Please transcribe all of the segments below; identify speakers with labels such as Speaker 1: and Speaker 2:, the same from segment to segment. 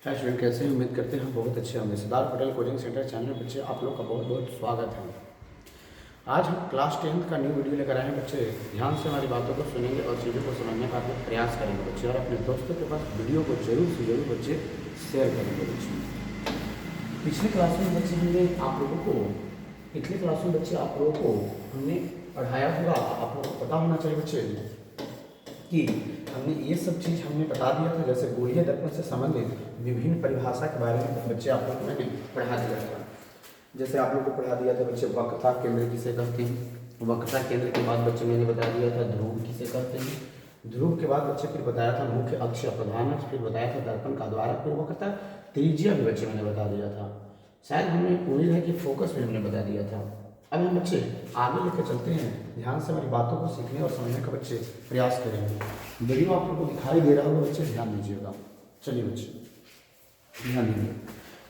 Speaker 1: है स्टूडेंट, कैसे हैं? उम्मीद करते हैं बहुत अच्छे होंगे। Sardar Patel coaching centre channel में बच्चे आप लोग का बहुत बहुत स्वागत है। आज हम क्लास 10th का न्यू वीडियो लेकर आए हैं बच्चे। ध्यान से हमारी बातों को सुनेंगे और चीज़ों को समझने का प्रयास करेंगे बच्चे, और अपने दोस्तों के पास वीडियो को जरूर से जरूर बच्चे शेयर करेंगे बच्चे। पिछले क्लास में बच्चे हमने आप लोगों को पिछले क्लास में बच्चे आप लोगों को हमने पढ़ाया होगा, आप लोगों को पता होना चाहिए बच्चे कि हमने ये सब चीज़ हमने बता दिया था। जैसे गोलीय दर्पण से संबंधित विभिन्न परिभाषा के बारे में बच्चे आप लोगों को मैंने पढ़ा दिया था। जैसे आप लोग को पढ़ा दिया था बच्चे वक्रता केंद्र किसे कहते हैं। वक्रता केंद्र के बाद बच्चे मैंने बता दिया था ध्रुव किसे कहते हैं। ध्रुव के बाद बच्चे फिर बताया था मुख्य अक्ष या प्रधान अक्ष, फिर बताया था दर्पण का द्वारा, फिर वक्रता त्रिज्या भी बच्चे मैंने बता दिया था। शायद हमें उम्मीद है कि फोकस भी हमने बता दिया था। अब हम बच्चे आगे लेकर चलते हैं। ध्यान से हमारी बातों को सीखने और समझने का बच्चे प्रयास करेंगे। वीडियो आप लोगों को दिखाई दे रहा होगा बच्चे, ध्यान दीजिएगा। चलिए बच्चे ध्यान दीजिए।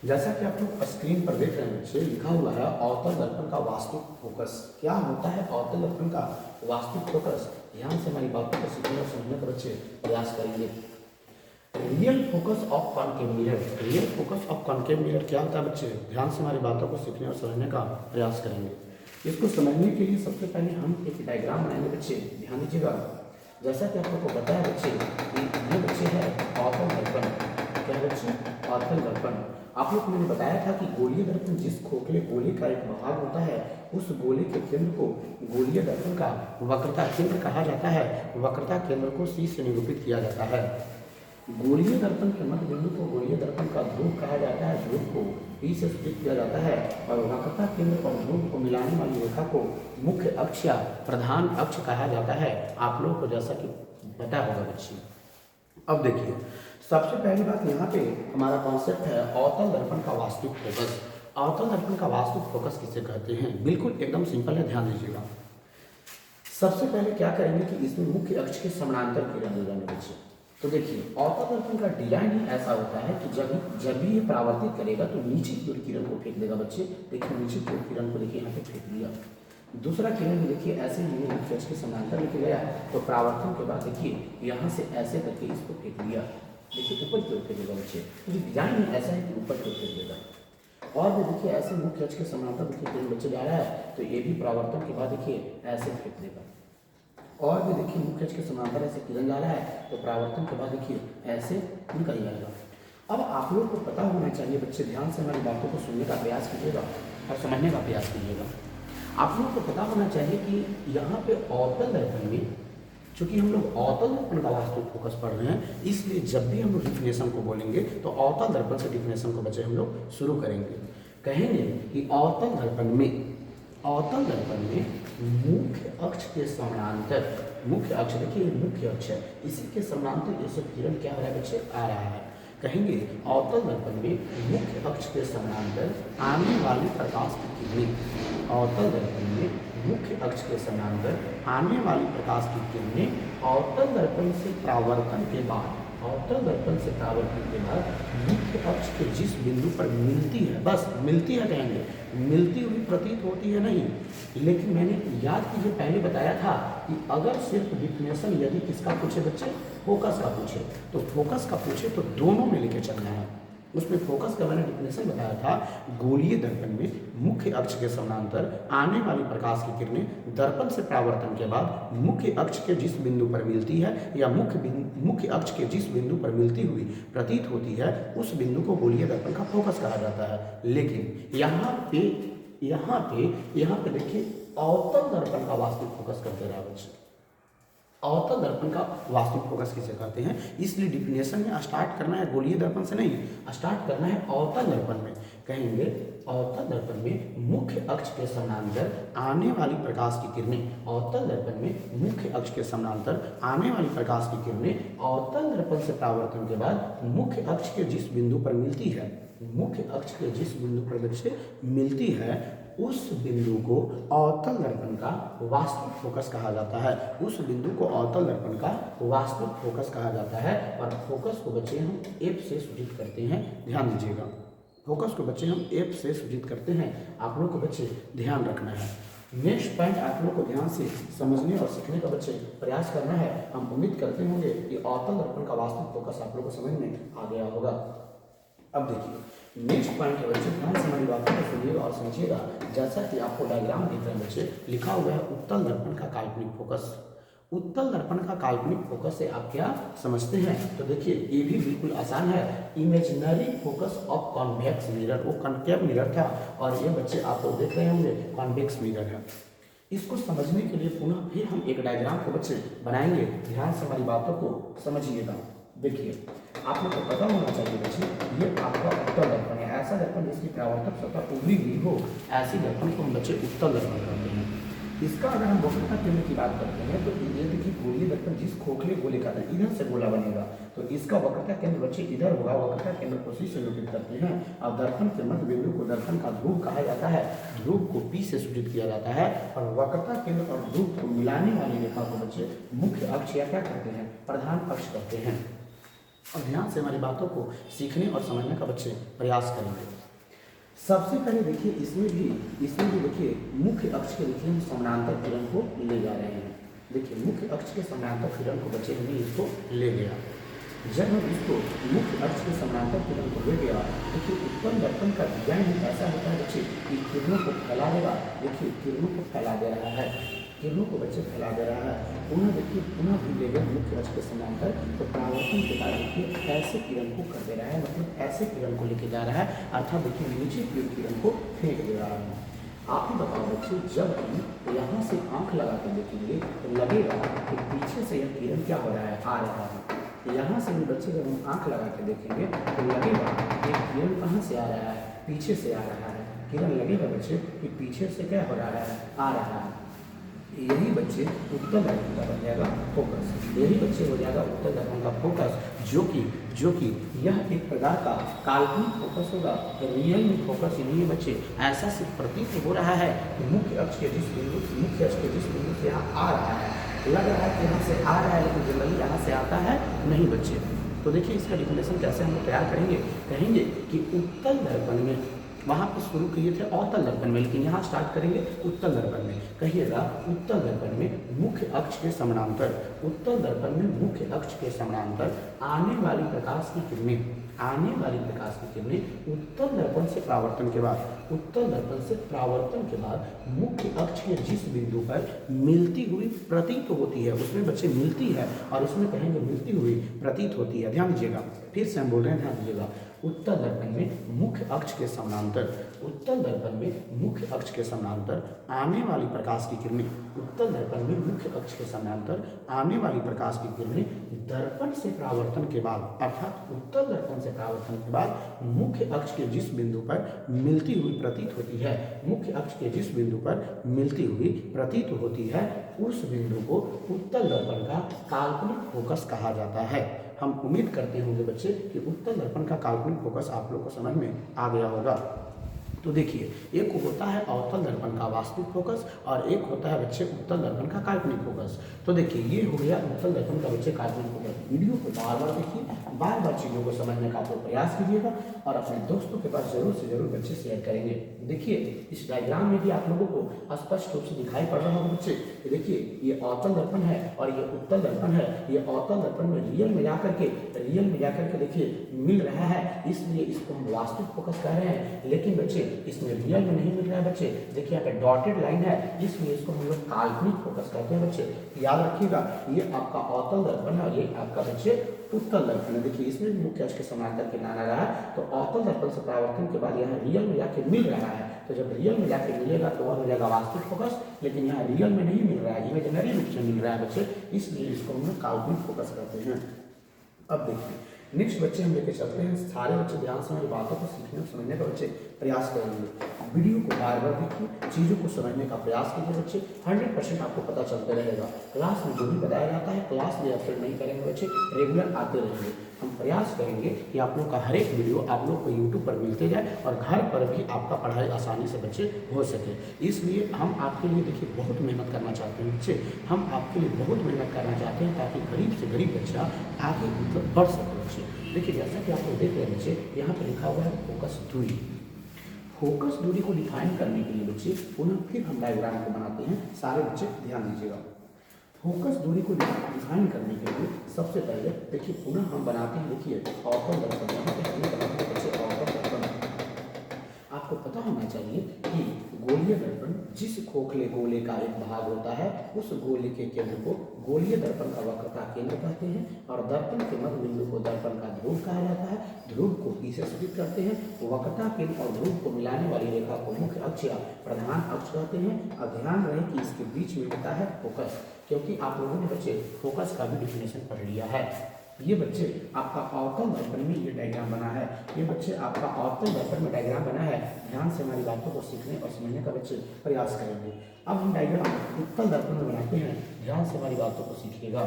Speaker 1: जैसा कि आप लोग स्क्रीन पर देख रहे हैं बच्चे, लिखा हुआ है अवतल दर्पण का वास्तविक फोकस। क्या होता है अवतल दर्पण का वास्तविक फोकस? ध्यान से हमारी बातों को सीखने और समझने का बच्चे प्रयास करेंगे। Real focus of concave mirror. Real focus of concave mirror क्या होता है बच्चे? ध्यान से हमारी बातों को सीखने और समझने का प्रयास करेंगे। इसको समझने के लिए सबसे पहले हम एक डायग्राम बनाएंगे बच्चे, ध्यान दीजिएगा। जैसा कि आप लोग को बताया बच्चे कि ये बच्चे है अवतल दर्पण। क्या है बच्चे? अवतल दर्पण। आप लोग को मैंने बताया था कि गोलीय दर्पण जिस खोखले गोले का एक भाग होता है, उस गोले के केंद्र को गोलीय दर्पण का वक्रता केंद्र कहा जाता है। वक्रता केंद्र को C से निरूपित किया जाता है। गोलीय दर्पण के मध्य बिंदु को गोलीय दर्पण का ध्रुव कहा जाता है। ध्रुव को P से सूचित किया जाता है, और वक्रता केंद्र और ध्रुव को मिलाने वाली रेखा को मुख्य अक्ष या प्रधान अक्ष कहा जाता है। आप लोगों को जैसा कि पता होगा बच्चे। अब देखिए, सबसे पहली बात यहाँ पे हमारा कॉन्सेप्ट है अवतल दर्पण का वास्तविक फोकस। अवतल दर्पण का वास्तविक फोकस किसे कहते हैं? बिल्कुल एकदम सिंपल है, ध्यान दीजिएगा। सबसे पहले क्या करेंगे कि इसमें मुख्य अक्ष के समानांतर किरण लगाने बच्चे। तो देखिए, अवतल दर्पण का डिजाइन ही ऐसा होता है कि जब भी ये परावर्तित करेगा तो नीचे की ओर किरण को फेंक देगा बच्चे। देखिए नीचे की ओर किरण को देखिए यहाँ पे फेंक दिया। दूसरा किरण भी देखिए ऐसे ही मुख्य अक्ष के समानांतर लेके गया, तो परावर्तन के बाद देखिए यहाँ से ऐसे करके इसको फेंक दिया। देखिए ऊपर की ओर फेंकेगा बच्चे, तो डिजाइन ही ऐसा है कि ऊपर की ओर फेंक देगा। और भी देखिए ऐसे मुख्य अक्ष के समानांतर देखिए किरण बच्चे जा रहा है, तो ये भी परावर्तन के बाद देखिए ऐसे फेंक देगा। और भी देखिए मुख्य अक्ष के समानांतर ऐसे किरण जा रहा है, तो परावर्तन के बाद देखिए ऐसे निकल जाएगा। अब आप लोग को पता होना चाहिए बच्चे, ध्यान से हमारी बातों को सुनने का प्रयास कीजिएगा और समझने का प्रयास कीजिएगा। आप लोग को पता होना चाहिए कि यहाँ पे अवतल दर्पण में, चूंकि हम लोग अवतल दर्पण का वास्तविक फोकस पढ़ रहे हैं, इसलिए जब भी हम लोग डिफिनेशन को बोलेंगे तो अवतल दर्पण से डिफिनेशन को बच्चे हम लोग शुरू करेंगे। कहेंगे कि अवतल दर्पण में मुख्य अक्ष के समानांतर, मुख्य अक्ष देखिए मुख्य अक्ष है, इसी के समानांतर ये सब किरण क्या हो रहा है बच्चे? आ रहा है। कहेंगे अवतल दर्पण में मुख्य अक्ष के समानांतर आने वाली प्रकाश की किरणें, अवतल दर्पण में मुख्य अक्ष के समानांतर आने वाली प्रकाश की किरणें अवतल दर्पण से परावर्तन के बाद, अवतल दर्पण से परावर्तन के बाद मुख्य अक्ष के जिस बिंदु पर मिलती है, बस मिलती है कहेंगे, मिलती हुई प्रतीत होती है नहीं। लेकिन मैंने याद कीजिए पहले बताया था कि अगर सिर्फ डिफिनेशन यदि किसका पूछे बच्चे? फोकस का पूछे, तो फोकस का पूछे तो दोनों में लेके चलना है। उसमें फोकस का मैंने डिफिनेशन बताया था, गोलीय दर्पण में मुख्य अक्ष के समानांतर आने वाली प्रकाश की किरणें दर्पण से परावर्तन के बाद मुख्य अक्ष के जिस बिंदु पर मिलती है या मुख्य अक्ष के जिस बिंदु पर मिलती हुई प्रतीत होती है, उस बिंदु को गोलीय दर्पण का फोकस कहा जाता है। लेकिन यहाँ पे देखिए अवतल दर्पण का वास्तविक फोकस करते रहा बच्चे। अवतल दर्पण का वास्तविक फोकस किसे कहते हैं? इसलिए डिफिनेशन में स्टार्ट करना है गोलीय दर्पण से नहीं, स्टार्ट करना है अवतल दर्पण में। कहेंगे अवतल दर्पण में मुख्य अक्ष के समानांतर आने वाली प्रकाश की किरणें, अवतल दर्पण में मुख्य अक्ष के समानांतर आने वाली प्रकाश की किरणें अवतल दर्पण से परावर्तन के बाद मुख्य अक्ष के जिस बिंदु पर मिलती है, मुख्य अक्ष के जिस बिंदु पर बच्चे मिलती है, उस बिंदु को अवतल दर्पण का वास्तविक फोकस कहा जाता है। उस बिंदु को अवतल दर्पण का वास्तविक फोकस कहा जाता है। और फोकस को बच्चे हम F से सूचित करते हैं, ध्यान दीजिएगा। फोकस को बच्चे हम F से सूचित करते हैं, आप लोग को बच्चे ध्यान रखना है। नेक्स्ट पॉइंट आप लोग को ध्यान से समझने और सीखने का बच्चे प्रयास करना है। हम उम्मीद करते होंगे कि अवतल दर्पण का वास्तविक फोकस आप लोग को समझ में आ गया होगा। अब देखिए नेक्स्ट पॉइंट है बच्चे, ध्यान से हमारी बातों को सुनिएगा और समझिएगा। जैसा कि आपको डायग्राम दिख रहा है बच्चे, लिखा हुआ है उत्तल दर्पण का काल्पनिक फोकस। उत्तल दर्पण का काल्पनिक फोकस से आप क्या समझते हैं? तो देखिए ये भी बिल्कुल आसान है। Imaginary focus of convex mirror, वो कॉन्केव मिरर था और ये बच्चे आप लोग देख रहे होंगे कॉन्वेक्स मिरर है। इसको समझने के लिए पुनः फिर हम एक डायग्राम को बच्चे बनाएंगे। ध्यान से हमारी बातों को समझिएगा। देखिए आप लोग को पता होना चाहिए बच्चे, ये आपका उत्तल दर्पण है। ऐसा दर्पण जिसकी परावर्तक सतह उभरी हुई हो, ऐसी दर्पण को हम बच्चे उत्तल दर्पण कहते हैं। इसका अगर हम वक्रता केंद्र की बात करते हैं तो ये देखिए गोलीय दर्पण जिस खोखले गोले का इधर से गोला बनेगा तो इसका वक्रता केंद्र बच्चे इधर होगा। वक्रता केंद्र को सी से लोकित करते हैं और दर्पण के मध्य बिंदु को दर्पण का ध्रुव कहा जाता है। ध्रुव को पी से सूचित किया जाता है और वक्रता केंद्र और ध्रुव को मिलाने वाली रेखा को बच्चे मुख्य अक्ष या क्या करते हैं? प्रधान अक्ष करते हैं। और ध्यान से हमारी बातों को सीखने और समझने का बच्चे प्रयास करेंगे। सबसे पहले देखिए इसमें भी देखिए मुख्य अक्ष के देखिए हम समानांतर किरण को ले जा रहे हैं। देखिए मुख्य अक्ष के समानांतर किरण को बच्चे हमने इसको ले गया। जब हम इसको मुख्य अक्ष के समानांतर किरण को ले गया, देखिए उत्तल दर्पण का डिजाइन ही ऐसा होता है बच्चे कि किरणों को फैला देगा। देखिए किरणों को फैला दे रहा है, किरणों को बच्चे फैला दे रहा है। पुनः देखिए पुनः भी लेगा मुख्य अक्ष के समानांतर, तो परावर्तन के बाद देखिए ऐसे किरण को कर दे रहा है, मतलब ऐसे किरण को लेके जा रहा है, अर्थात देखिए नीचे की किरण को फेंक दे रहा है। आप ही बताओ बच्चे, जब हम यहाँ से आंख लगा के देखेंगे तो लगेगा कि पीछे से यह किरण क्या हो रहा है? आ रहा है। यहाँ से भी बच्चे जब हम आंख लगा के देखेंगे तो लगेगा कि किरण कहाँ से आ रहा है? पीछे से आ रहा है। किरण लगेगा बच्चे कि पीछे से क्या हो रहा है? आ रहा है। यही बच्चे उत्तल दर्पण का बन जाएगा फोकस। यही बच्चे हो जाएगा उत्तल दर्पण का फोकस, जो कि यह एक प्रकार का काल्पनिक फोकस होगा। रियल में फोकस नहीं है बच्चे। ऐसा सिर्फ प्रतीत हो रहा है कि मुख्य अक्ष के जिस बिंदु से यहाँ आ रहा है, लग रहा है कि यहाँ से आ रहा है, लेकिन जनरली यहाँ से आता है नहीं बच्चे। तो देखिए इसका डिफिनेशन कैसे हम लोग तैयार करेंगे? कहेंगे कि उत्तल दर्पण में, वहाँ पर शुरू किए थे अवतल दर्पण में, लेकिन यहाँ स्टार्ट करेंगे उत्तल दर्पण में। कहिएगा उत्तल दर्पण में मुख्य अक्ष के समानांतर, उत्तल दर्पण में मुख्य अक्ष के समानांतर आने वाली प्रकाश की किरणें उत्तल दर्पण से परावर्तन के बाद मुख्य अक्ष के जिस बिंदु पर मिलती हुई प्रतीत होती है, उसमें बच्चे मिलती है और उसमें कहेंगे मिलती हुई प्रतीत होती है। ध्यान दीजिएगा, फिर से हम बोल रहे हैं, ध्यान दीजिएगा। उत्तल दर्पण में मुख्य अक्ष के समानांतर, उत्तल दर्पण में मुख्य अक्ष के समानांतर आने वाली प्रकाश की किरणें, उत्तल दर्पण में मुख्य अक्ष के समानांतर आने वाली प्रकाश की किरणें दर्पण से परावर्तन के बाद, अर्थात उत्तल दर्पण से परावर्तन के बाद मुख्य अक्ष के जिस बिंदु पर मिलती हुई प्रतीत होती है, मुख्य अक्ष के जिस बिंदु पर मिलती हुई प्रतीत होती है, उस बिंदु को उत्तल दर्पण का काल्पनिक फोकस कहा जाता है। हम उम्मीद करते होंगे बच्चे कि उत्तल दर्पण का काल्पनिक फोकस आप लोग को समझ में आ गया होगा। तो देखिए एक होता है अवतल दर्पण का वास्तविक फोकस और एक होता है बच्चे उत्तल दर्पण का काल्पनिक फोकस। तो देखिए ये हो गया उत्तल दर्पण का बच्चे काल्पनिक फोकस। वीडियो को बार बार देखिए, बार बार चीज़ों को समझने का आप लोग प्रयास कीजिएगा और अपने दोस्तों के पास जरूर से जरूर बच्चे शेयर करेंगे। देखिए इस डायग्राम में भी आप लोगों को स्पष्ट रूप से दिखाई पड़ रहा होगा बच्चे। देखिए ये अवतल दर्पण है और ये उत्तल दर्पण है। ये अवतल दर्पण में रियल में जाकर के देखिए मिल रहा है, इसलिए इसको हम वास्तविक फोकस कह रहे हैं। लेकिन बच्चे इसमें रियल में नहीं मिल रहा है बच्चे। देखिए यहाँ पे डॉटेड लाइन है, इसलिए इसको हम लोग काल्पनिक फोकस कहते हैं बच्चे। याद रखिएगा, ये आपका अवतल दर्पण है और ये आपका बच्चे उत्तल दर्पण है। देखिए इसमें भी मुख्य अक्ष के समानांतर किरण आ रहा है, तो अवतल दर्पण से परावर्तन के बाद यहाँ रियल में जाके मिल रहा है। तो जब रियल में जाके मिलेगा तो वह हो जाएगा वास्तविक फोकस, लेकिन यहाँ रियल में नहीं मिल रहा है, इमेजिनरी रूप से मिल रहा है बच्चे, इसलिए इसको हम लोग काल्पनिक फोकस करते हैं। अब देखिए नेक्स्ट बच्चे हम लेके चलते हैं। सारे बच्चे ध्यान से हमारी बातों को सीखने और समझने का बच्चे प्रयास करेंगे। वीडियो को बार बार देखिए, चीज़ों को समझने का प्रयास कीजिए बच्चे। 100% आपको पता चलता रहेगा। क्लास में जो भी बताया जाता है क्लास में अपडेट नहीं करेंगे बच्चे, रेगुलर आते रहेंगे। हम प्रयास करेंगे कि आप लोग का हर एक वीडियो आप लोग को यूट्यूब पर मिलते जाए और घर पर भी आपका पढ़ाई आसानी से बच्चे हो सके। इसलिए हम आपके लिए देखिए बहुत मेहनत करना चाहते हैं बच्चे, हम आपके लिए बहुत मेहनत करना चाहते हैं ताकि गरीब से गरीब बच्चा आगे मतलब बढ़ सके बच्चे। देखिए जैसा कि आप लोग देख रहे हैं बच्चे, यहाँ पर लिखा हुआ है फोकस दूरी। फोकस दूरी को डिफाइन करने के लिए बच्चे पुनः फिर हम डायग्राम को बनाते हैं। सारे बच्चे ध्यान दीजिएगा। फोकस दूरी को डिफाइन करने के लिए सबसे पहले देखिए पुनः हम बनाते हैं। देखिए अवतल दर्पण, यहाँ पे हमने बनाते हैं बच्चे आपको पता होना चाहिए कि गोलीय दर्पण जिस खोखले गोले का एक भाग होता है उस गोले के केंद्र को गोलीय दर्पण का वक्रता केंद्र कहते हैं और दर्पण के मध्य बिंदु को दर्पण का ध्रुव कहा जाता है। ध्रुव को P से सूचित करते हैं। वक्रता केंद्र और ध्रुव को मिलाने वाली रेखा को मुख्य अक्ष या प्रधान अक्ष कहते हैं। और ध्यान रहे कि इसके बीच में होता है फोकस, क्योंकि आप लोगों ने बच्चे फोकस का भी डिफिनेशन पढ़ लिया है। ये बच्चे आपका अवतल दर्पण में ये डायग्राम बना है। ये बच्चे आपका अवतल दर्पण में डायग्राम बना है। ध्यान से हमारी बातों को सीखने और समझने का बच्चे प्रयास करेंगे। अब हम डायग्राम उत्तल दर्पण में बनाते हैं। ध्यान से हमारी बातों को सीखिएगा।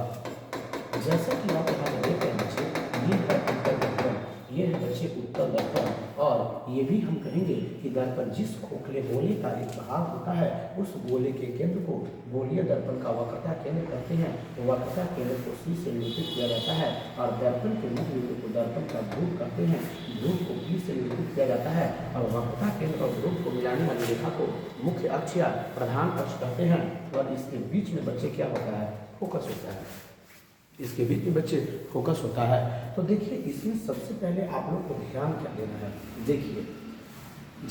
Speaker 1: जैसा कि आप यहाँ पर देख रहे हैं बच्चे, ये है उत्तल दर्पण, ये है बच्चे उत्तल दर्पण। और ये भी हम कहेंगे कि दर्पण जिस खोखले गोले का एक भाग होता है उस गोले के केंद्र को गोलीय दर्पण का वक्रता केंद्र कहते हैं। वक्रता केंद्र को C से निरूपित किया जाता है और दर्पण के मुख्य बिंदु को दर्पण का ध्रुव कहते हैं। ध्रुव को P से निरूपित किया जाता है और वक्रता केंद्र और ध्रुव को मिलाने वाली रेखा को मुख्य अक्ष या प्रधान अक्ष कहते हैं। और इसके बीच में बच्चे क्या होता है? फोकस होता है। इसके बीच में बच्चे फोकस होता है। तो देखिए, इसमें सबसे पहले आप लोग को ध्यान क्या देना है। देखिए,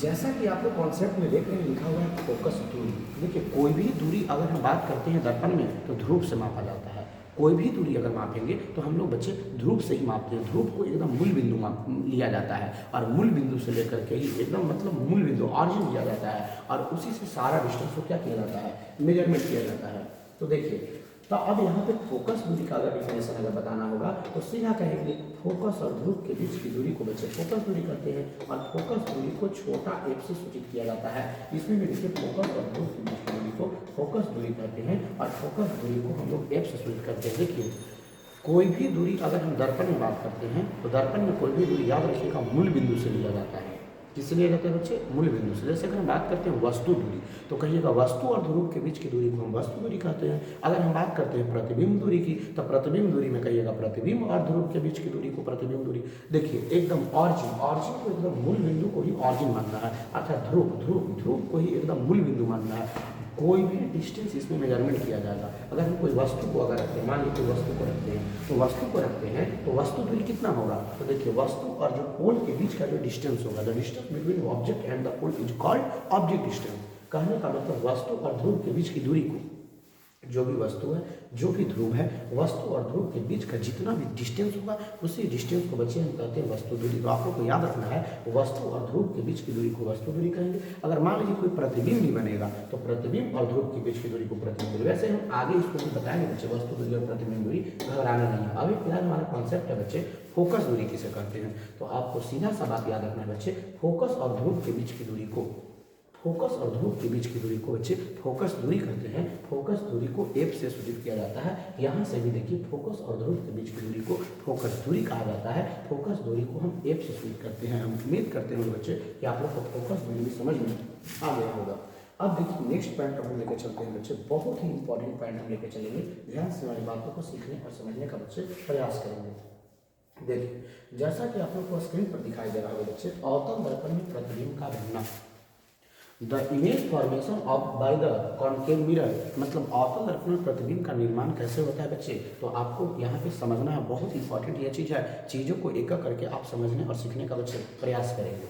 Speaker 1: जैसा कि आप लोग कॉन्सेप्ट में देख रहे हैं लिखा हुआ है फोकस दूरी। देखिए, कोई भी दूरी अगर हम बात करते हैं दर्पण में तो ध्रुव से मापा जाता है। कोई भी दूरी अगर मापेंगे तो हम लोग बच्चे ध्रुव से ही मापते हैं। ध्रुव को एकदम मूल बिंदु लिया जाता है और मूल बिंदु से लेकर के ही एकदम मतलब मूल बिंदु ऑरिजिन लिया जाता है और उसी से सारा डिस्टेंस को क्या किया जाता है? मेजरमेंट किया जाता है। तो देखिए, तो अब यहाँ पे फोकस दूरी का अगर डिफिनेशन अगर बताना होगा तो सीधा कहेंगे फोकस और ध्रुव के बीच की दूरी को बच्चे फोकस दूरी कहते हैं और फोकस दूरी को छोटा f से सूचित किया जाता है। इसमें भी देखिए, फोकस और ध्रुव के बीच की दूरी को फोकस दूरी कहते हैं और फोकस दूरी को हम लोग f से सूचित करते हैं। देखिए, कोई भी दूरी अगर हम दर्पण में बात करते हैं तो दर्पण में कोई भी दूरी याद रखिएगा मूल बिंदु से लिया जाता है। किससे लिया जाता है बच्चे? मूल बिंदु से। जैसे अगर हम बात करते हैं वस्तु दूरी तो कहिएगा वस्तु और ध्रुव के बीच की दूरी को हम वस्तु दूरी कहते हैं। अगर हम बात करते हैं प्रतिबिंब दूरी की तो प्रतिबिंब दूरी में कहिएगा प्रतिबिंब और ध्रुव के बीच की दूरी को प्रतिबिंब दूरी। देखिए, एकदम ऑरिजिन को एकदम मूल बिंदु को ही ऑरिजिन मानना है, अर्थात ध्रुव को ही एकदम मूल बिंदु मानना है। कोई भी डिस्टेंस इसमें मेजरमेंट किया जाएगा। अगर हम कोई वस्तु को अगर रखते हैं, मान लीजिए वस्तु को रखते हैं तो वस्तु दूरी कितना होगा? तो देखिए, वस्तु और जो पोल के बीच का जो डिस्टेंस होगा, the distance between object and the pole is called object distance. कहने का मतलब वस्तु और ध्रुव के बीच की दूरी को, जो भी वस्तु है जो भी ध्रुव है, वस्तु और ध्रुव के बीच का जितना भी डिस्टेंस होगा उसी डिस्टेंस को बच्चे हम कहते हैं वस्तु दूरी। तो आप लोग को याद रखना है, वस्तु और ध्रुव के बीच की दूरी को वस्तु दूरी कहेंगे। अगर मान लीजिए कोई प्रतिबिंब भी बनेगा तो प्रतिबिंब और ध्रुव के बीच की दूरी को प्रतिबिंब दूरी। वैसे हम आगे इसको भी बताएंगे बच्चे, वस्तु दूरी और प्रतिबिंब दूरी, घबराना नहीं है। अभी फिलहाल हमारा कॉन्सेप्ट है बच्चे फोकस दूरी किसे कहते हैं। तो आपको सीधा सा बात याद रखना है बच्चे, फोकस और ध्रुव के बीच की दूरी को बच्चे फोकस दूरी कहते हैं। फोकस दूरी को f से सूचित किया जाता है। यहाँ से भी देखिए, फोकस और ध्रुव के बीच की दूरी को फोकस दूरी कहा जाता है। फोकस दूरी को हम f से सूचित करते हैं। हम उम्मीद करते हैं बच्चे कि आप लोग को फोकस दूरी भी समझ में आ गया होगा। अब देखिए, नेक्स्ट पॉइंट हम लेकर चलते हैं बच्चे, बहुत ही इंपॉर्टेंट पॉइंट हम लेकर चलेंगे। ध्यान से हमारी बातों को सीखने और समझने का बच्चे प्रयास करेंगे। देखिए, जैसा कि आप लोग को स्क्रीन पर दिखाई दे रहा है बच्चे, अवतल दर्पण में प्रतिबिंब का बनना, the image formation of by the concave mirror, मतलब अवतल दर्पण में प्रतिबिंब का निर्माण कैसे होता है बच्चे। तो आपको यहाँ पे समझना है, बहुत इंपॉर्टेंट ये चीज़ है। चीज़ों को एक एक करके आप समझने और सीखने का बच्चे प्रयास करेंगे।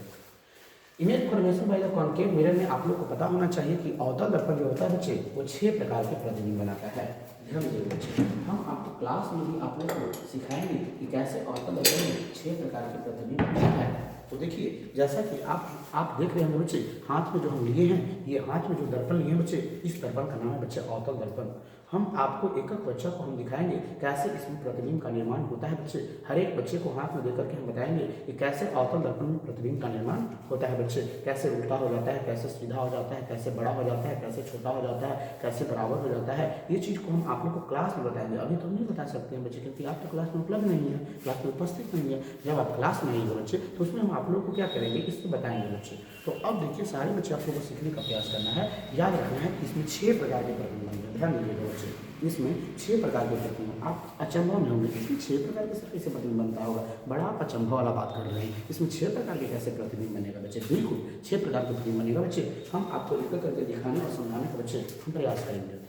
Speaker 1: Image formation by the concave mirror में आप लोग को पता होना चाहिए कि अवतल दर्पण जो होता है बच्चे वो 6 प्रकार के प्रतिबिंब बनाता है। ध्यान दीजिए बच्चे, हम आपको क्लास में भी आप लोग को सिखाएंगे कि कैसे अवतल दर्पण में 6 प्रकार के प्रतिबिंब बनता है। तो देखिए, जैसा कि आप देख रहे हैं बच्चे, हाथ में जो हम लिए हैं, ये हाथ में जो दर्पण लिए हैं बच्चे, इस दर्पण का नाम है बच्चे अवतल दर्पण। हम आपको एक एक बच्चा को हम दिखाएंगे कैसे इसमें प्रतिबिंब का निर्माण होता है बच्चे। हर एक बच्चे को हाथ में देकर के हम बताएंगे कि कैसे अवतल दर्पण में प्रतिबिंब का निर्माण होता है बच्चे। कैसे उल्टा हो जाता है, कैसे सीधा हो जाता है, कैसे बड़ा हो जाता है, कैसे छोटा हो जाता है, कैसे बराबर हो जाता है। ये चीज़ को हम आप लोग को क्लास में बताएंगे। अभी तो नहीं बता सकते हैं बच्चे, क्योंकि आप तो क्लास में उपलब्ध नहीं है, क्लास में उपस्थित नहीं है। जब आप क्लास में आएंगे बच्चे तो उसमें हम आप लोग को क्या करेंगे, इसमें बताएंगे बच्चे। तो अब देखिए, सारे बच्चे आप लोगों को सीखने का प्रयास करना है। याद रखना है कि इसमें 6 प्रकार के प्रतिबिंब होंगे। ध्यान दीजिएगा बच्चे, इसमें 6 प्रकार के प्रतिबिंब। आप अचंभव में होंगे, इसमें 6 प्रकार के कैसे प्रतिबिंब बनता होगा, बड़ा आप अचंभव वाला बात कर रहे हैं। इसमें 6 प्रकार के कैसे प्रतिबिंब बनेगा बच्चे, बिल्कुल 6 प्रकार के प्रतिबिंब बनेगा बच्चे। हम आपको एक करके दिखाने और समझाने का बच्चे हम प्रयास करेंगे।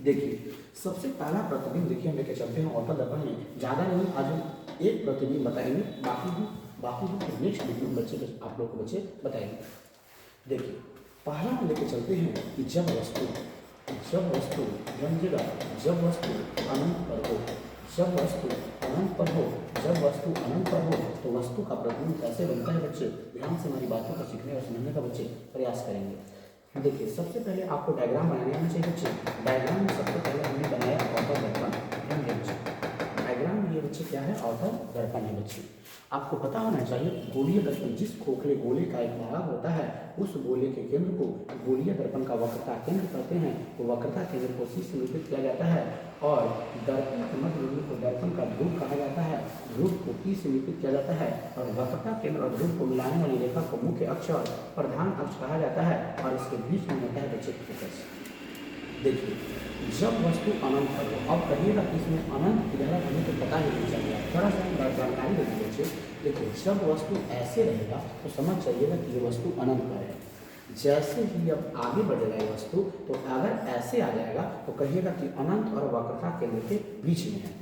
Speaker 1: देखिए, सबसे पहला प्रतिबिंब देखिए हम लेके चलते हैं अवतल दर्पण में। ज़्यादा नहीं, आज हम एक प्रतिबिंब बताएंगे, बाकी नेक्स्ट वीडियो में बच्चे आप लोग को बच्चे बताएंगे। देखिए पहला हम लेके चलते हैं कि जब वस्तु समझिएगा, जब वस्तु अनंत पर हो, जब वस्तु अनंत पर हो, जब वस्तु अनंत पर हो तो वस्तु का प्रतिबिंब कैसे बनता है बच्चे, ध्यान से हमारी बातों को सीखने और समझने का बच्चे प्रयास करेंगे। देखिए सबसे पहले आपको डायग्राम बनाने आना चाहिए बच्चे। डायग्राम में सबसे पहले हमने बनाया अवतल दर्पण। ध्यान दें बच्चे, डायग्राम में ये बच्चे क्या है, अवतल दर्पण है बच्चे। आपको पता होना चाहिए गोलीय दर्पण, जिस खोखले गोले का एक भाग होता है उस गोले के केंद्र को गोलीय दर्पण का वक्रता केंद्र कहते हैं। तो वक्रता केंद्र को सी से निरूपित किया जाता है और दर्पण के मध्य बिंदु को दर्पण का ध्रुव कहा जाता है, ध्रुव को पी से निरूपित किया जाता है और वक्रता केंद्र और ध्रुव को मिलाने वाली रेखा को मुख्य अक्ष और प्रधान अक्ष कहा जाता है और इसके बीच में होता है बच्चे फोकस। देखिए जब वस्तु अनंत है तो अब कहिएगा कि इसमें अनंत की जगह हमें तो पता ही नहीं चलेगा, थोड़ा सा हम जानकारी देते बच्चे। देखिए जब वस्तु ऐसे रहेगा तो समझ जाइएगा कि ये वस्तु अनंत पर है। जैसे ही अब आगे बढ़ेगा ये वस्तु तो अगर ऐसे आ जाएगा तो कहिएगा कि अनंत और वक्रता केंद्र के बीच में है।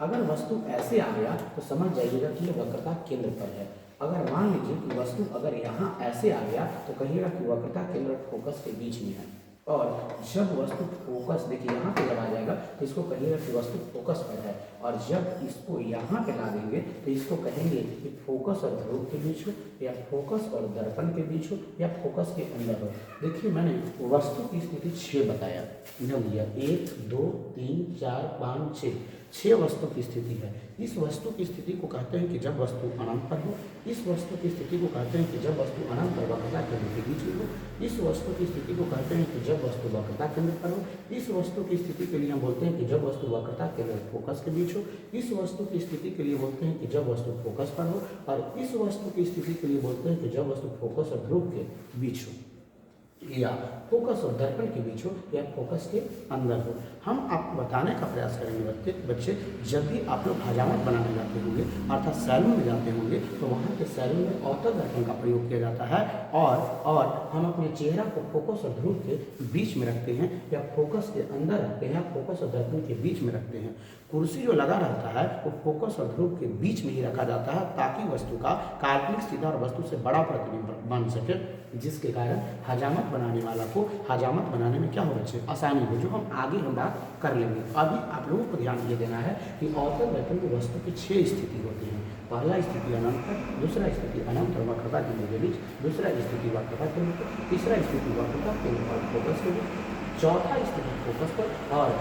Speaker 1: अगर वस्तु ऐसे आ गया तो समझ जाइएगा कि ये वक्रता केंद्र पर है। अगर मान लीजिए कि वस्तु अगर यहाँ ऐसे आ गया तो कहिएगा कि वक्रता केंद्र और फोकस के बीच में है। और जब वस्तु फोकस, देखिए यहाँ पे जब आ जाएगा तो इसको कहिएगा कि वस्तु फोकस पर है और जब इसको यहाँ पे ला देंगे तो इसको कहेंगे कि फोकस और ध्रुव के बीच हो या फोकस और दर्पण के बीच हो या फोकस के अंदर हो। देखिए मैंने वस्तु की स्थिति 6 बताया, जब लिया 1 2 3 4 5 6 वस्तु की स्थिति है। इस वस्तु की स्थिति को कहते हैं कि जब वस्तु अनंत पर हो, इस वस्तु की स्थिति को कहते हैं कि जब वस्तु अनंत और वक्रता केंद्र के बीच में हो, इस वस्तु की स्थिति को कहते हैं कि जब वस्तु वक्रता केंद्र पर हो, इस वस्तु की स्थिति के लिए हम बोलते हैं कि जब वस्तु वक्रता केंद्र और फोकस के बीच हो, इस वस्तु की स्थिति के लिए बोलते हैं कि जब वस्तु फोकस पर हो और इस वस्तु की स्थिति के लिए बोलते हैं कि जब वस्तु फोकस और ध्रुव के बीच हो या फोकस और दर्पण के बीच हो या फोकस के अंदर हो। हम आपको बताने का प्रयास करेंगे बच्चे, जब भी आप लोग हजामत बनाने जाते होंगे अर्थात सैलून में जाते होंगे तो वहाँ के सैलून में अवतल दर्पण का प्रयोग किया जाता है और हम अपने चेहरा को फोकस और ध्रुव के बीच में रखते हैं या फोकस के अंदर रखते हैं, फोकस और दर्पण के बीच में रखते हैं। कुर्सी जो लगा रहता है वो फोकस और ध्रुव के बीच में ही रखा जाता है ताकि वस्तु का काल्पनिक सीधा और वस्तु से बड़ा प्रतिबिंब बन सके, जिसके कारण हजामत बनाने वाला को हजामत बनाने में क्या हो बच्चे आसानी हो, जो हम आगे हम बात कर लेंगे। अभी आप लोगों को ध्यान ये देना है कि अवतल दर्पण में वस्तु की 6 स्थिति होती हैं। पहला स्थिति अनंत पर, दूसरा स्थिति अनंत और वक्रता केंद्र के बीच, दूसरा स्थिति वक्रता केंद्र पर, तीसरा स्थिति वक्रता केंद्र और फोकस के बीच, चौथा स्थिति फोकस पर और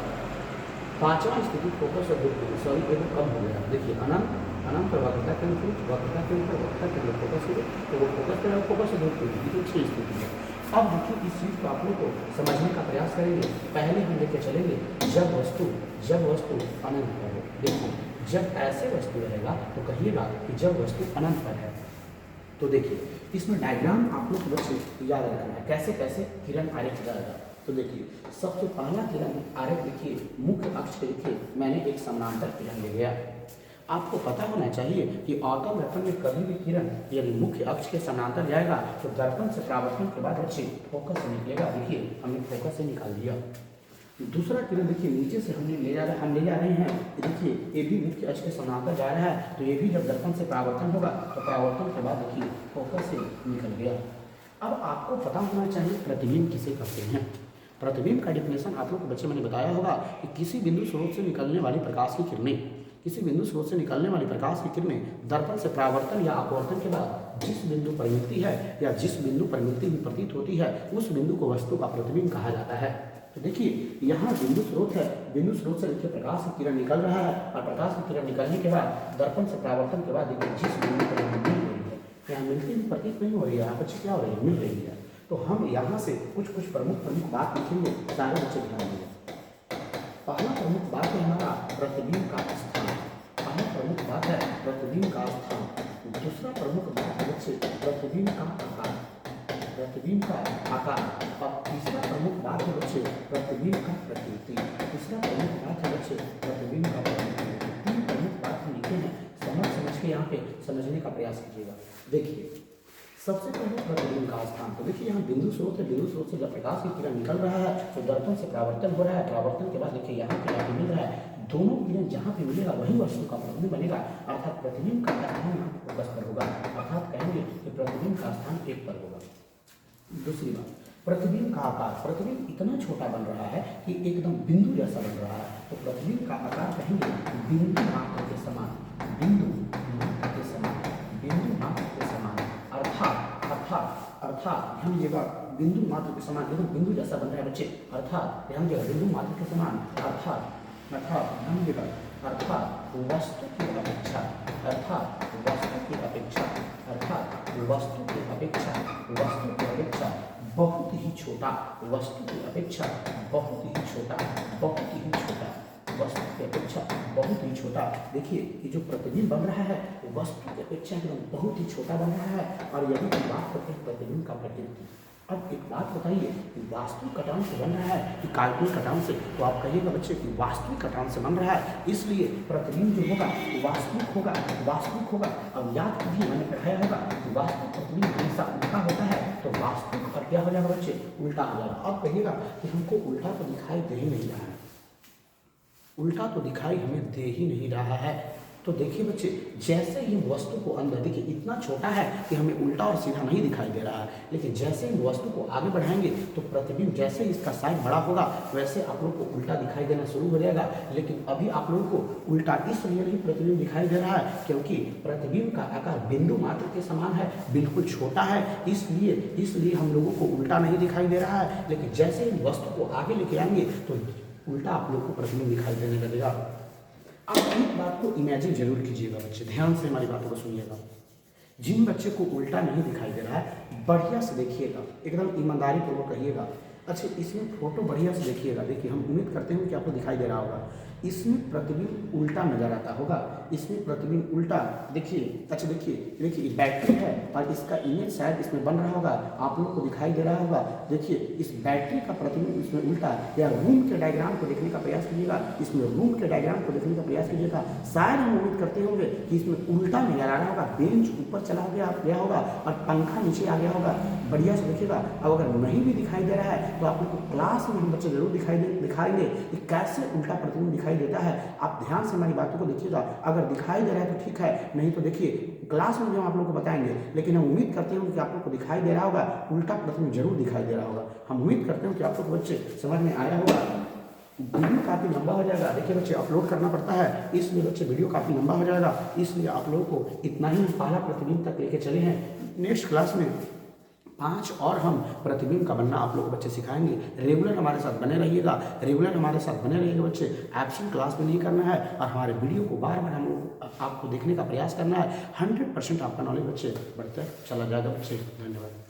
Speaker 1: पांचवा स्थिति फोकस और ध्रुव। सॉरी ये कम हो गया। देखिए अनंत और वक्रता केंद्र, वक्रता केंद्र, वक्रता केंद्र फोकस के बीच, तो वो फोकस पर फोकस और ध्रुव के बीच, तो 6 स्थिति है। अब देखिए इस चीज़ को आप लोग को समझने का प्रयास करेंगे। पहले हम लेके चलेंगे जब वस्तु अनंत पर हो। देखो जब ऐसे वस्तु रहेगा तो कहिएगा कि जब वस्तु अनंत पर है। तो देखिए इसमें डायग्राम आप लोग को बच्चे याद रखना है, कैसे कैसे किरण आरेख जाएगा। तो देखिए सबसे पहला किरण आरेख देखिए मुख्य अक्ष के देखिए मैंने एक समानांतर किरण ले गया। आपको पता होना चाहिए कि अवतल दर्पण में कभी भी किरण यदि मुख्य अक्ष के समानांतर जाएगा तो दर्पण से परावर्तन के बाद बच्चे फोकस से निकलेगा। देखिए हमने फोकस से निकाल दिया। दूसरा किरण देखिए नीचे से हम ले जा रहे हैं। देखिए ये भी मुख्य अक्ष के समानांतर जा रहा है तो ये भी जब दर्पण से परावर्तन होगा तो परावर्तन के बाद देखिए फोकस से निकल गया। अब आपको पता होना चाहिए प्रतिबिंब किसे कहते हैं। प्रतिबिंब का डिफिनेशन आप लोग को बच्चे मैंने बताया होगा कि किसी बिंदु स्रोत से निकलने वाली प्रकाश की किरणें, किसी बिंदु स्रोत से निकलने वाली प्रकाश की किरणें दर्पण से परावर्तन या अपवर्तन के बाद जिस बिंदु पर मिलती है या जिस बिंदु पर मिलती हुई प्रतीत होती है उस बिंदु को वस्तु का प्रतिबिंब कहा जाता है। तो देखिए यहाँ बिंदु स्रोत है, बिंदु स्रोत से देखिए प्रकाश की किरण निकल रहा है और प्रकाश की किरण निकलने के बाद दर्पण से परावर्तन के बाद देखिए जिस बिंदु पर मिल रही है, यहाँ मिलती हुई प्रतीत नहीं हो रही है, यहाँ बच्चे क्या हो रही है, मिल रही है। तो हम यहाँ से कुछ प्रमुख बात लिखेंगे, सारे बच्चे ध्यान देंगे। पहला प्रमुख बात है हमारा प्रतिबिंब का स्थान। पहला प्रमुख बात है प्रतिबिंब का स्थान। दूसरा प्रमुख बात है बच्चे प्रतिबिंब का आकार, प्रतिबिंब का आकार। और तीसरा प्रमुख बात है बच्चे प्रतिबिंब का प्रकृति। तीसरा प्रमुख बात है बच्चे प्रतिबिंब का प्रकृति। 3 प्रमुख बात हम लिखे हैं, समझ के यहाँ पे समझने का प्रयास कीजिएगा। देखिए सबसे पहले प्रतिबिंब का स्थान। तो देखिए यहाँ बिंदु स्रोत है, बिंदु स्रोत से जब प्रकाश की किरण निकल रहा है तो दर्पण से परावर्तन हो रहा है, परावर्तन के बाद देखिए यहाँ पे जाके मिल रहा है, दोनों किरण जहाँ पे मिलेगा वही वस्तु का प्रतिबिंब बनेगा। अर्थात प्रतिबिंब का स्थान फोकस पर होगा, अर्थात कहेंगे कि प्रतिबिंब का स्थान 1 पर होगा। दूसरी बात, प्रतिबिंब का आकार, प्रतिबिंब इतना छोटा बन रहा है कि एकदम बिंदु जैसा बन रहा है। तो प्रतिबिंब का आकार कहेंगे बिंदु मात्र के समान, बिंदु मात्र के समान, बिंदु मात्र के समान। अर्थात अर्थात अर्थात ध्यान दीजिएगा, बिंदु मात्र के समान, एकदम बिंदु जैसा बन रहा है बच्चे। अर्थात ध्यान दीजिएगा, बिंदु मात्र के समान, अर्थात अर्थात ध्यान दीजिएगा, अर्थात वस्तु की अपेक्षा, अर्थात वस्तु की अपेक्षा, अर्थात वस्तु की अपेक्षा, वस्तु की अपेक्षा बहुत ही छोटा, वस्तु की अपेक्षा बहुत ही छोटा, बहुत ही छोटा, वस्तु की अपेक्षा बहुत ही छोटा। देखिए ये जो प्रतिबिंब बन रहा है वस्तु की अपेक्षा एकदम बहुत ही छोटा बन रहा है। और यदि हम बात करते हैं प्रतिबिंब का प्रकृति, अब एक बात बताइए कि वास्तविक कटान से बन रहा है कि काल्पनिक कटान से? तो आप कहिएगा बच्चे कि वास्तविक कटान से बन रहा है, इसलिए प्रतिबिंब जो होगा वास्तविक होगा, वास्तविक होगा। अब याद कीजिए मैंने पढ़ाया होगा कि वास्तविक प्रतिबिंब हमेशा उल्टा होता है, तो वास्तविक और क्या हो जाएगा बच्चे? उल्टा हो जाएगा। अब कहिएगा कि हमको उल्टा तो दिखाई दे ही नहीं रहा है, उल्टा तो दिखाई हमें दे ही नहीं रहा है। तो देखिए बच्चे, जैसे ही वस्तु को अंदर, देखिए इतना छोटा है कि हमें उल्टा और सीधा नहीं दिखाई दे रहा है, लेकिन जैसे ही वस्तु को आगे बढ़ाएंगे तो प्रतिबिंब जैसे ही इसका साइज बड़ा होगा वैसे आप लोग को उल्टा दिखाई देना शुरू हो जाएगा। लेकिन अभी आप लोगों को उल्टा इसलिए नहीं प्रतिबिंब दिखाई दे रहा है क्योंकि प्रतिबिंब का आकार बिंदु मात्र के समान है, बिल्कुल छोटा है, इसलिए हम लोगों को उल्टा नहीं दिखाई दे रहा है। लेकिन जैसे ही वस्तु को आगे लेके आएंगे तो उल्टा आप लोग को प्रतिबिंब दिखाई देने लगेगा। आप एक बात को इमेजिन जरूर कीजिएगा बच्चे, ध्यान से हमारी बातों को सुनिएगा। जिन बच्चे को उल्टा नहीं दिखाई दे रहा है बढ़िया से देखिएगा, एकदम ईमानदारी पूर्वक कहिएगा। अच्छा इसमें फोटो बढ़िया से देखिएगा, देखिए हम उम्मीद करते हैं कि आपको दिखाई दे रहा होगा। इसमें प्रतिबिंब उल्टा नजर आता होगा, इसमें प्रतिबिंब उल्टा, देखिए अच्छा देखिए बैटरी है और इसका इमेज शायद इसमें बन रहा होगा, आप लोग को दिखाई दे रहा होगा। देखिए इस बैटरी का प्रतिबिंब इसमें उल्टा, या रूम के डायग्राम को देखने का प्रयास कीजिएगा, इसमें रूम के डायग्राम को देखने का प्रयास कीजिएगा। शायद हम उम्मीद करते होंगे कि इसमें उल्टा नजर आ रहा होगा, बेंच ऊपर चला गया होगा और पंखा नीचे आ गया होगा। बढ़िया से देखिएगा। अब अगर नहीं भी दिखाई दे रहा है तो आप लोग को क्लास में हम बच्चे जरूर दिखाएंगे कि कैसे उल्टा प्रतिबिंब दिखाई देता है। आप ध्यान से हमारी बातों को देखिएगा, अगर दिखाई दे रहा है तो ठीक है, नहीं तो देखिए क्लास में भी हम आप लोग को बताएंगे। लेकिन हम उम्मीद करते हैं कि आप लोग को दिखाई दे रहा होगा, उल्टा प्रतिबिंब जरूर दिखाई दे रहा होगा। हम उम्मीद करते हैं कि आप लोग बच्चे समझ में आया होगा। वीडियो काफ़ी लंबा हो जाएगा, देखिए बच्चे अपलोड करना पड़ता है, इसलिए बच्चे वीडियो काफ़ी लंबा हो जाएगा, इसलिए आप लोगों को इतना ही पहला प्रतिबिंब तक लेके चले हैं। नेक्स्ट क्लास में 5 और हम प्रतिबिंब का बनना आप लोग को बच्चे सिखाएंगे। रेगुलर हमारे साथ बने रहिएगा, रेगुलर हमारे साथ बने रहिएगा बच्चे। एब्सेंट क्लास में नहीं करना है और हमारे वीडियो को बार बार हम लोग आपको देखने का प्रयास करना है। 100% आपका नॉलेज बच्चे बढ़ता चला जाएगा बच्चे। धन्यवाद।